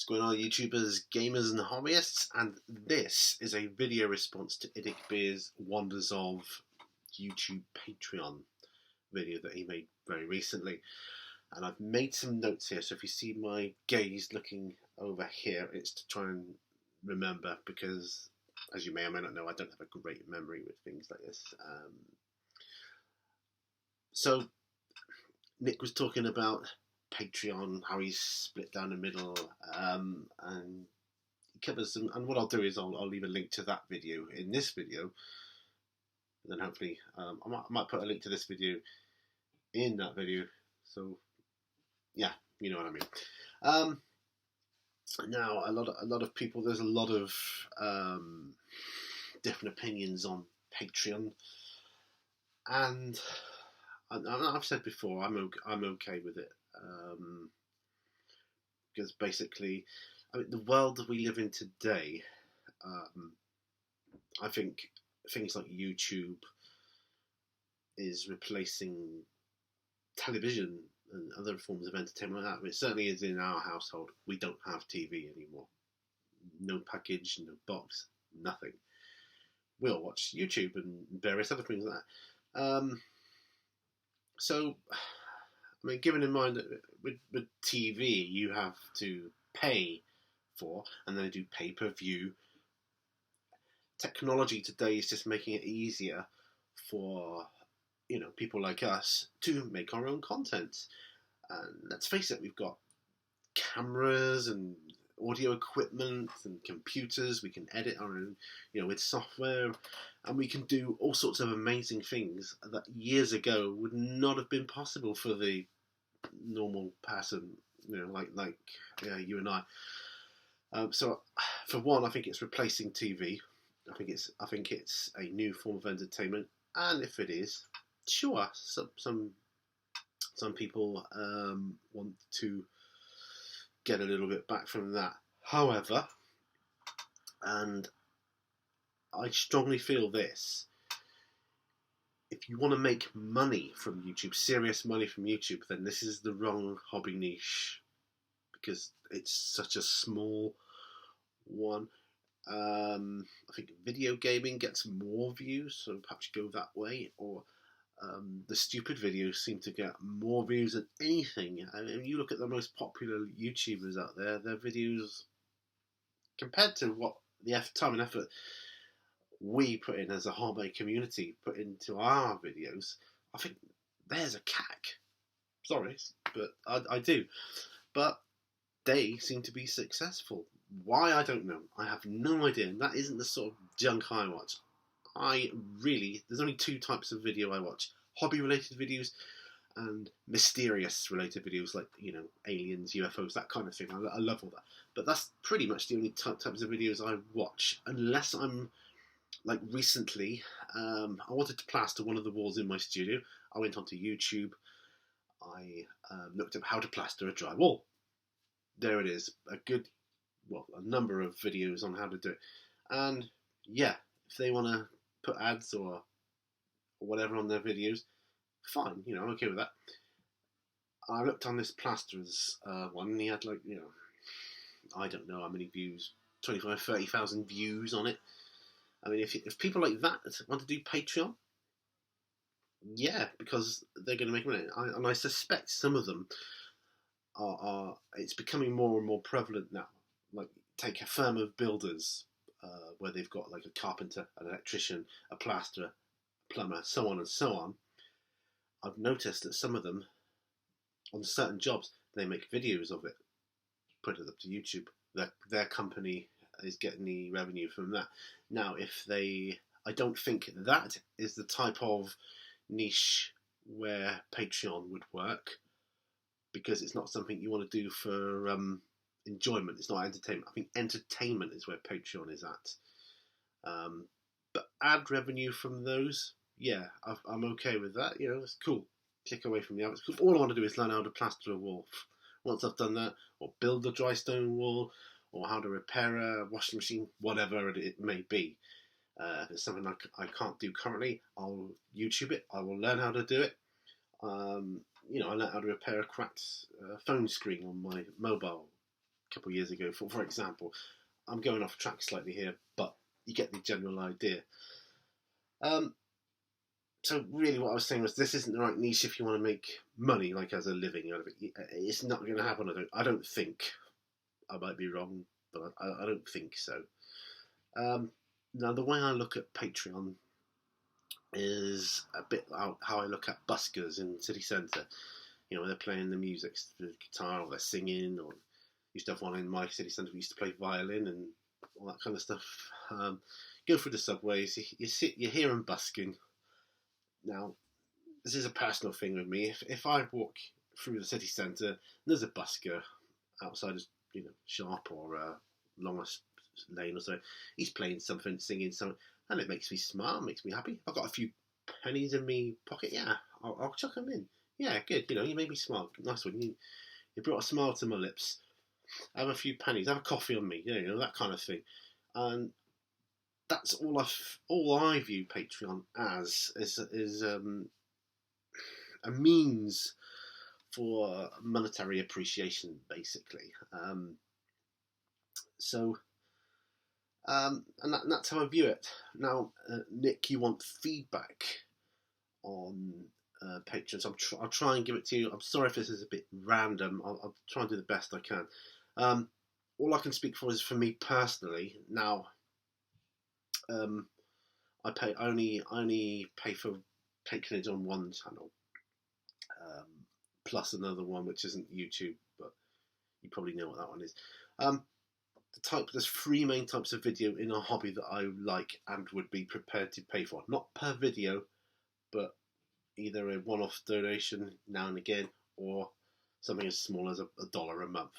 What's going on, YouTubers, gamers and hobbyists? And this is a video response to IDIC Beer's Wonders of YouTube Patreon video that he made very recently. And I've made some notes here, so if you see my gaze looking over here, it's to try and remember, because as you may or may not know, I don't have a great memory with things like this. So Nick was talking about Patreon, how he's split down the middle, and he covers some. And what I'll do is I'll leave a link to that video in this video, and then hopefully I might put a link to this video in that video. So yeah, you know what I mean. Now a lot of people. There's a lot of different opinions on Patreon, and I've said before I'm okay with it. Because basically, I mean, the world that we live in today, I think things like YouTube is replacing television and other forms of entertainment like that. I mean, it certainly is in our household. We don't have TV anymore. No package, no box, nothing. We'll watch YouTube and various other things like that. So, I mean, given in mind that with TV, you have to pay for, and then do pay-per-view. Technology today is just making it easier for, people like us to make our own content. And let's face it, we've got cameras and audio equipment and computers. We can edit our own, with software, and we can do all sorts of amazing things that years ago would not have been possible for the normal person, like you and I. So, for one, I think it's replacing TV. I think it's a new form of entertainment, and if it is, sure, some people want to get a little bit back from that. However, and I strongly feel this: if you want to make money from YouTube, serious money from YouTube, then this is the wrong hobby niche, because it's such a small one. I think video gaming gets more views, so perhaps go that way, or the stupid videos seem to get more views than anything. I mean, you look at the most popular YouTubers out there, their videos, compared to what the time and effort we put in as a hobby community, put into our videos, I think there's a CAC. Sorry, but I do. But they seem to be successful. Why, I don't know. I have no idea. And that isn't the sort of junk I watch. There's only two types of video I watch: hobby-related videos and mysterious-related videos, like, aliens, UFOs, that kind of thing. I love all that. But that's pretty much the only types of videos I watch, unless I'm, like recently, I wanted to plaster one of the walls in my studio. I went onto YouTube. I looked up how to plaster a dry wall. There it is. A number of videos on how to do it. And yeah, if they want to put ads or whatever on their videos, fine, I'm okay with that. I looked on this plasterer's one, and he had I don't know how many views, 25, 30,000 views on it. I mean, if people like that want to do Patreon, yeah, because they're going to make money. And I suspect some of them are it's becoming more and more prevalent now. Like, take a firm of builders, where they've got like a carpenter, an electrician, a plasterer, a plumber, so on and so on. I've noticed that some of them, on certain jobs, they make videos of it, put it up to YouTube. Their company is getting the revenue from that. Now, I don't think that is the type of niche where Patreon would work, because it's not something you want to do for enjoyment. It's not entertainment. I think entertainment is where Patreon is at. But ad revenue from those, yeah, I'm okay with that. It's cool. Click away from the ads. All I want to do is learn how to plaster a wall. Once I've done that, or build a dry stone wall, or how to repair a washing machine, whatever it may be. If it's something I can't do currently, I'll YouTube it. I will learn how to do it. I learned how to repair a cracked phone screen on my mobile couple of years ago, for example. I'm going off track slightly here, but you get the general idea. So really what I was saying was this isn't the right niche if you want to make money, like as a living out of it. It's not going to happen, I don't think. I might be wrong, but I don't think so. Now, the way I look at Patreon is a bit how I look at buskers in city centre. You know, they're playing the music, the guitar, or they're singing, or used to have one in my city centre. We used to play violin and all that kind of stuff. Go through the subways, you hear them busking. Now, this is a personal thing with me. If I walk through the city centre, and there's a busker outside a shop or a longer lane or so, he's playing something, singing something, and it makes me smile, makes me happy. I've got a few pennies in my pocket, yeah, I'll chuck them in. Yeah, good, you made me smile, nice one. You brought a smile to my lips. Have a few pennies, have a coffee on me, that kind of thing. And that's all I view Patreon as is a means for monetary appreciation, basically. And that's how I view it. Now, Nick, you want feedback on Patreon, so I'll try and give it to you. I'm sorry if this is a bit random. I'll try and do the best I can. All I can speak for is for me personally. Now, I only pay for patronage on one channel, plus another one which isn't YouTube, but you probably know what that one is. There's three main types of video in our hobby that I like and would be prepared to pay for. Not per video, but either a one-off donation now and again, or something as small as $1 a month.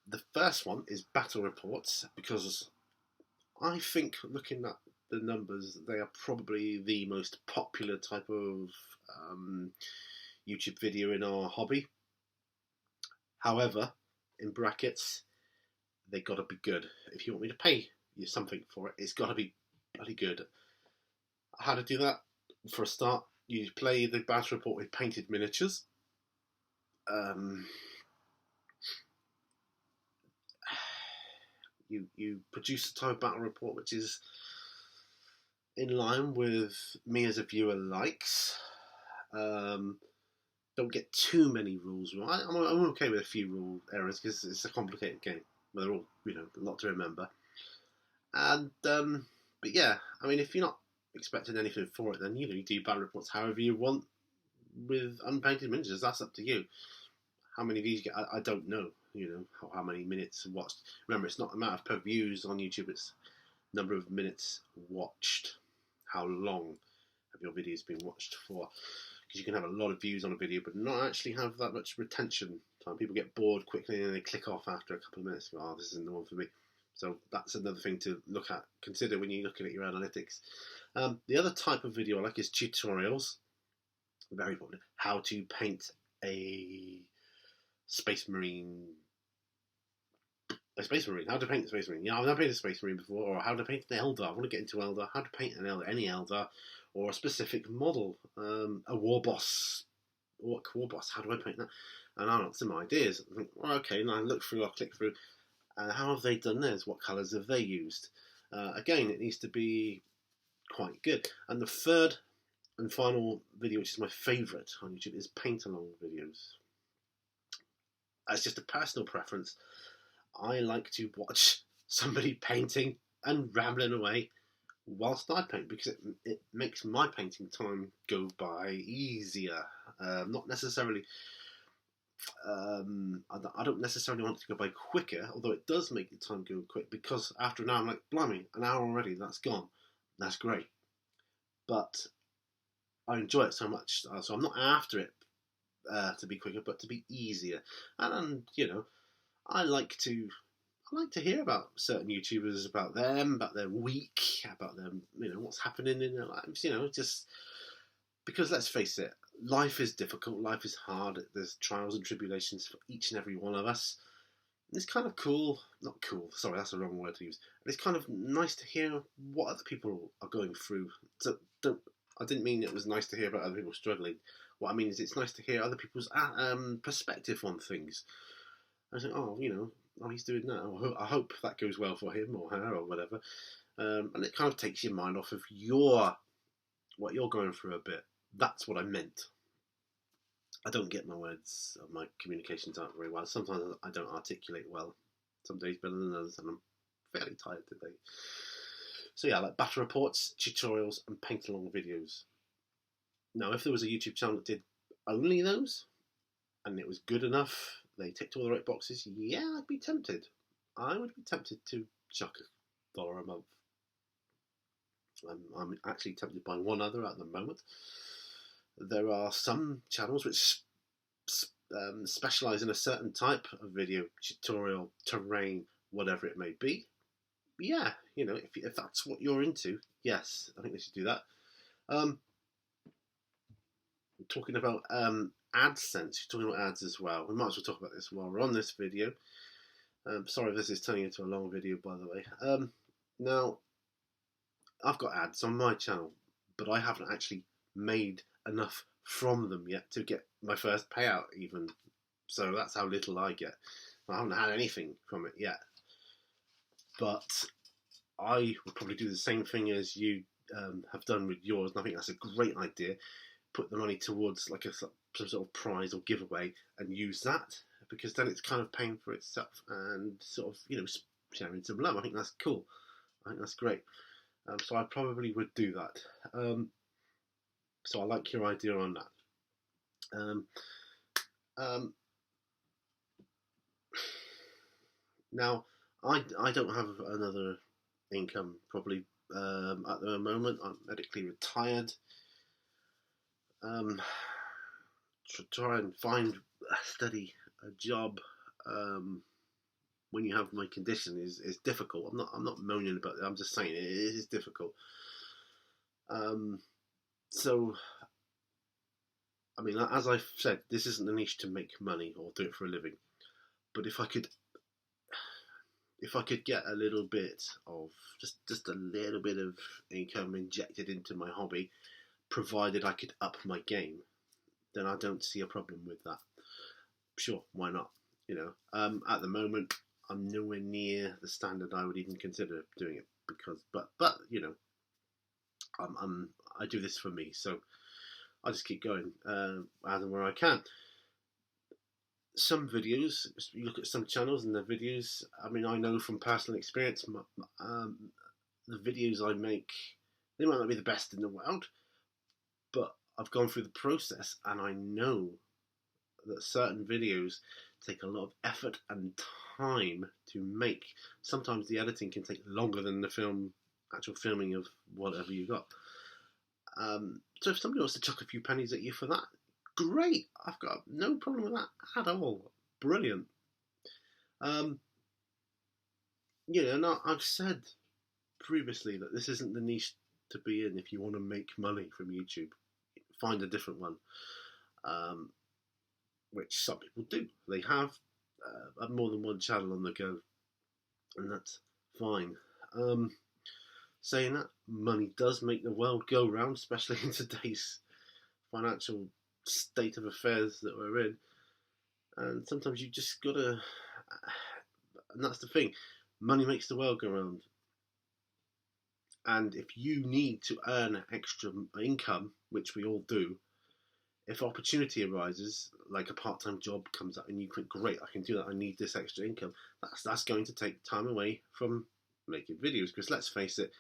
The first one is battle reports, because I think, looking at the numbers, they are probably the most popular type of YouTube video in our hobby. However, in brackets, they got to be good. If you want me to pay you something for it, it's got to be bloody good. How to do that? For a start, you play the battle report with painted miniatures. You produce a type of battle report which is in line with me as a viewer likes. Don't get too many rules wrong. I'm okay with a few rule errors because it's a complicated game. They're all, a lot to remember. And but yeah, I mean, if you're not expecting anything for it, then you do battle reports however you want with unpainted miniatures. That's up to you. How many views you get, I don't know. How many minutes watched. Remember, it's not a matter of per views on YouTube. It's number of minutes watched. How long have your videos been watched for? Because you can have a lot of views on a video, but not actually have that much retention time. People get bored quickly and they click off after a couple of minutes. Go, this isn't the one for me. So that's another thing to consider when you're looking at your analytics. The other type of video I like is tutorials. Very important. How to paint a Space Marine. How to paint a Space Marine. I've never painted a Space Marine before, or how to paint an Eldar. I want to get into Eldar. How to paint any Eldar, or a specific model. A war boss. What war boss? How do I paint that? And I've got some ideas. I think, okay, now I look through, I'll click through. How have they done theirs? What colours have they used? Again, it needs to be quite good. And the third and final video, which is my favourite on YouTube, is paint-along videos. That's just a personal preference. I like to watch somebody painting and rambling away whilst I paint, because it makes my painting time go by easier. Not necessarily... I don't necessarily want it to go by quicker, although it does make the time go quick, because after an hour I'm like, blimey, an hour already, that's gone. That's great. But I enjoy it so much, so I'm not after it to be quicker, but to be easier. And I like to hear about certain YouTubers, about them, about their week, about them, what's happening in their lives, just because, let's face it, life is difficult, life is hard, there's trials and tribulations for each and every one of us. And it's kind of not cool, sorry, that's the wrong word to use, but it's kind of nice to hear what other people are going through. So I didn't mean it was nice to hear about other people struggling. What I mean is it's nice to hear other people's perspective on things. I think, oh, oh, he's doing that. I hope that goes well for him or her or whatever. And it kind of takes your mind off of what you're going through a bit. That's what I meant. I don't get my words, my communications aren't very well. Sometimes I don't articulate well. Some days better than others, and I'm fairly tired today. So yeah, like battle reports, tutorials, and paint-along videos. Now, if there was a YouTube channel that did only those, and it was good enough, they ticked all the right boxes, yeah, I'd be tempted. I would be tempted to chuck $1 a month. I'm actually tempted by one other at the moment. There are some channels which specialise in a certain type of video, tutorial, terrain, whatever it may be. But yeah, if that's what you're into, yes, I think they should do that. Talking about AdSense, you're talking about ads as well. We might as well talk about this while we're on this video. Sorry if this is turning into a long video, by the way. Now, I've got ads on my channel, but I haven't actually made enough from them yet to get my first payout even. So that's how little I get. I haven't had anything from it yet. But I would probably do the same thing as you have done with yours, and I think that's a great idea. Put the money towards like some sort of prize or giveaway and use that, because then it's kind of paying for itself and sort of, sharing some love. I think that's cool. I think that's great. So I probably would do that. So I like your idea on that. Now, I don't have another income probably at the moment. I'm medically retired. Try and find a steady job when you have my condition is difficult. I'm not moaning about it. I'm just saying it is difficult. So, I mean, as I've said, this isn't a niche to make money or do it for a living. But if I could get a little bit of just a little bit of income injected into my hobby, provided I could up my game, then I don't see a problem with that. Sure, why not? At the moment, I'm nowhere near the standard I would even consider doing it but I do this for me, so I just keep going as and where I can. Some videos, you look at some channels and their videos. I mean, I know from personal experience, the videos I make, they might not be the best in the world, but I've gone through the process and I know that certain videos take a lot of effort and time to make. Sometimes the editing can take longer than the actual filming of whatever you got. So if somebody wants to chuck a few pennies at you for that, great. I've got no problem with that at all. Brilliant. And I've said previously that this isn't the niche to be in if you want to make money from YouTube. Find a different one, which some people do. They have more than one channel on the go, and that's fine. Saying that, money does make the world go round, especially in today's financial state of affairs that we're in. And sometimes you just gotta, and that's the thing, money makes the world go round. And if you need to earn extra income, which we all do, if opportunity arises, like a part-time job comes up and you think, great, I can do that, I need this extra income, that's going to take time away from making videos. Because let's face it,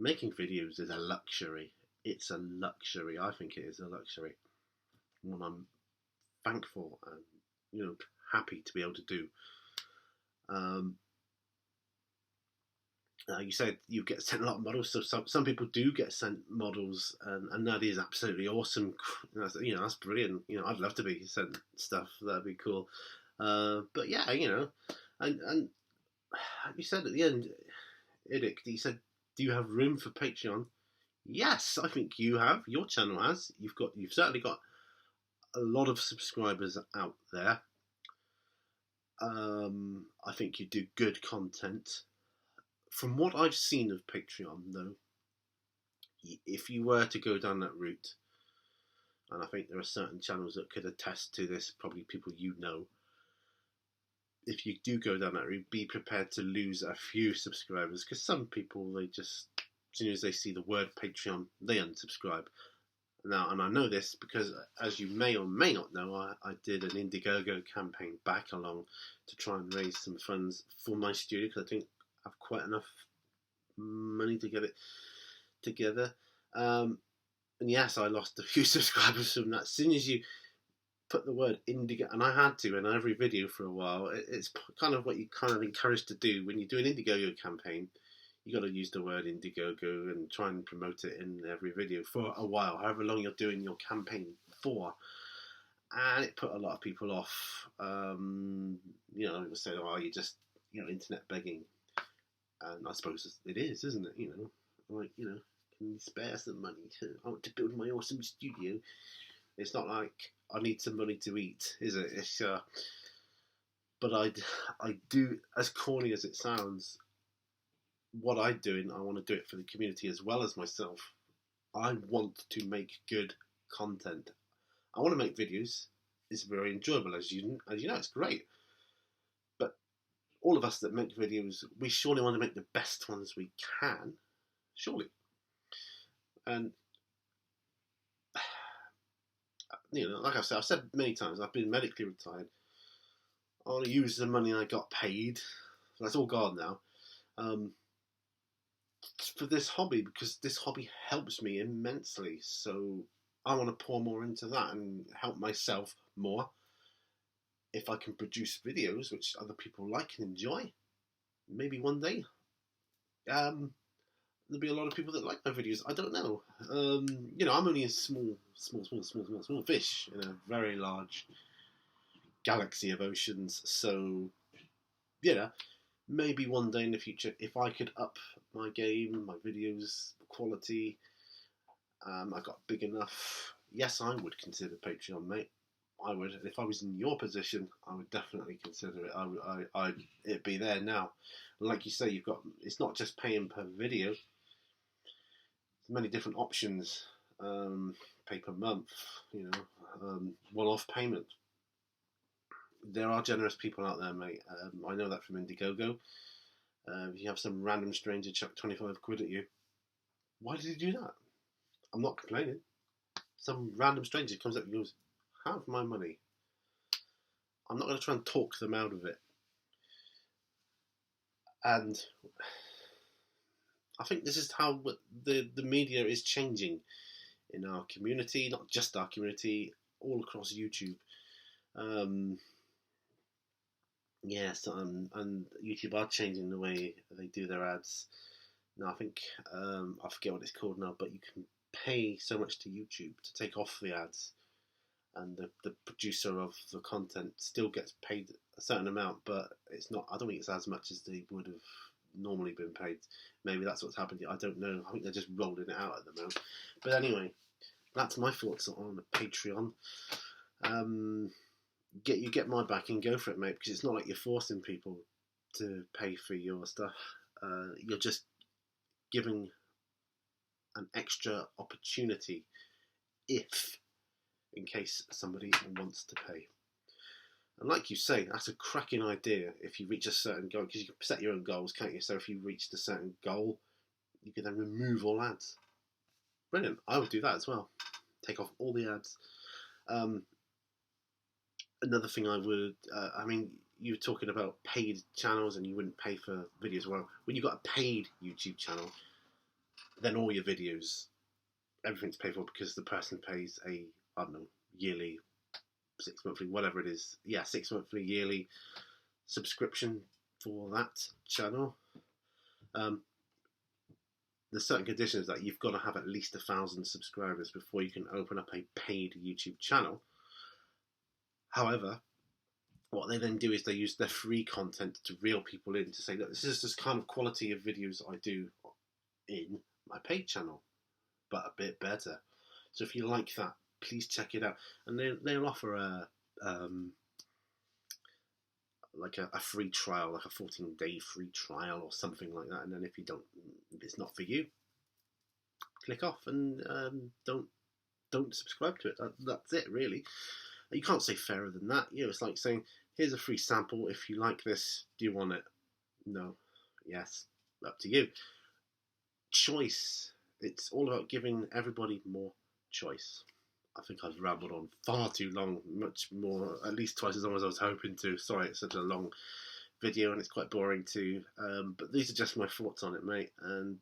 making videos is a luxury. It's a luxury. I think it is a luxury. One I'm thankful and happy to be able to do. You said you get sent a lot of models, so some people do get sent models, and that is absolutely awesome. That's brilliant. I'd love to be sent stuff. That'd be cool. But yeah, and you said at the end, IDIC, you said, do you have room for Patreon? Yes, I think you have. Your channel has. You've certainly got a lot of subscribers out there. I think you do good content. From what I've seen of Patreon, though, if you were to go down that route, and I think there are certain channels that could attest to this, probably people if you do go down that route, be prepared to lose a few subscribers, because some people, they just, as soon as they see the word Patreon, they unsubscribe. Now, and I know this because, as you may or may not know, I did an Indiegogo campaign back along to try and raise some funds for my studio, because I didn't have quite enough money to get it together. And yes, I lost a few subscribers from that. As soon as you put the word Indiegogo, and I had to in every video for a while, it's kind of what you kind of encouraged to do when you do an Indiegogo campaign. You got to use the word Indiegogo and try and promote it in every video for a while, however long you're doing your campaign for. And it put a lot of people off. You know, it was saying, "Oh, you're just, you know, internet begging," and I suppose it is, isn't it? You know, like, you know, can you spare some money? I want to build my awesome studio. It's not like I need some money to eat, is it? It's but I do, as corny as it sounds, what I'm doing, I want to do it for the community as well as myself. I want to make good content. I want to make videos. It's very enjoyable, as you know, it's great. But all of us that make videos, we surely want to make the best ones we can, surely. And you know, like I've said many times, I've been medically retired. I want to use the money I got paid. So that's all gone now. For this hobby, because this hobby helps me immensely. So I want to pour more into that and help myself more. If I can produce videos which other people like and enjoy, maybe one day there'll be a lot of people that like my videos. I don't know. You know, I'm only a small fish in a very large galaxy of oceans. So, you know, maybe one day in the future, if I could up my game, my videos quality, I got big enough. Yes, I would consider Patreon, mate. I would. If I was in your position, I would definitely consider it. It'd be there now. And like you say, you've got. It's not just paying per video. There's many different options. Pay per month. You know, one-off payment. There are generous people out there, mate. I know that from Indiegogo. If you have some random stranger chuck 25 quid at you, why did he do that? I'm not complaining. Some random stranger comes up and goes, "Have my money." I'm not going to try and talk them out of it. And I think this is how the media is changing in our community, not just our community, all across YouTube. Yes, and YouTube are changing the way they do their ads. Now, I think, I forget what it's called now, but you can pay so much to YouTube to take off the ads, and the producer of the content still gets paid a certain amount, but it's not. I don't think it's as much as they would have normally been paid. Maybe that's what's happened. I don't know. I think they're just rolling it out at the moment. But anyway, that's my thoughts on Patreon. You get my back and go for it, mate, because it's not like you're forcing people to pay for your stuff. You're just giving an extra opportunity in case somebody wants to pay. And like you say, that's a cracking idea if you reach a certain goal, because you can set your own goals, can't you? So if you reached a certain goal, you can then remove all ads. Brilliant. I would do that as well. Take off all the ads. Another thing I would, you were talking about paid channels and you wouldn't pay for videos. Well, when you've got a paid YouTube channel, then all your videos, everything's paid for because the person pays a, I don't know, yearly, 6 monthly, whatever it is. Yeah, 6 monthly, yearly subscription for that channel. There's certain conditions that you've got to have at least 1,000 subscribers before you can open up a paid YouTube channel. However, what they then do is they use their free content to reel people in to say, look, this is this kind of quality of videos I do in my paid channel, but a bit better. So if you like that, please check it out. And they'll offer a free trial, like a 14-day free trial or something like that. And then if it's not for you, click off and don't subscribe to it. That's it, really. You can't say fairer than that. You know, it's like saying, Here's a free sample. If you like this, do you want it? No. Yes. Up to you. Choice. It's all about giving everybody more choice. I think I've rambled on far too long, much more, at least twice as long as I was hoping to. Sorry, it's such a long video and it's quite boring too. But these are just my thoughts on it, mate. And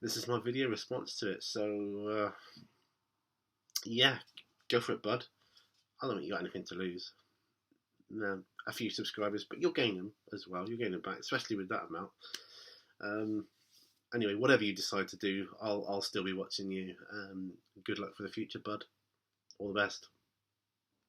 this is my video response to it. So, yeah, go for it, bud. I don't think you got anything to lose. No, a few subscribers, but you'll gain them as well. You'll gain them back, especially with that amount. Anyway, whatever you decide to do, I'll still be watching you. Good luck for the future, bud. All the best.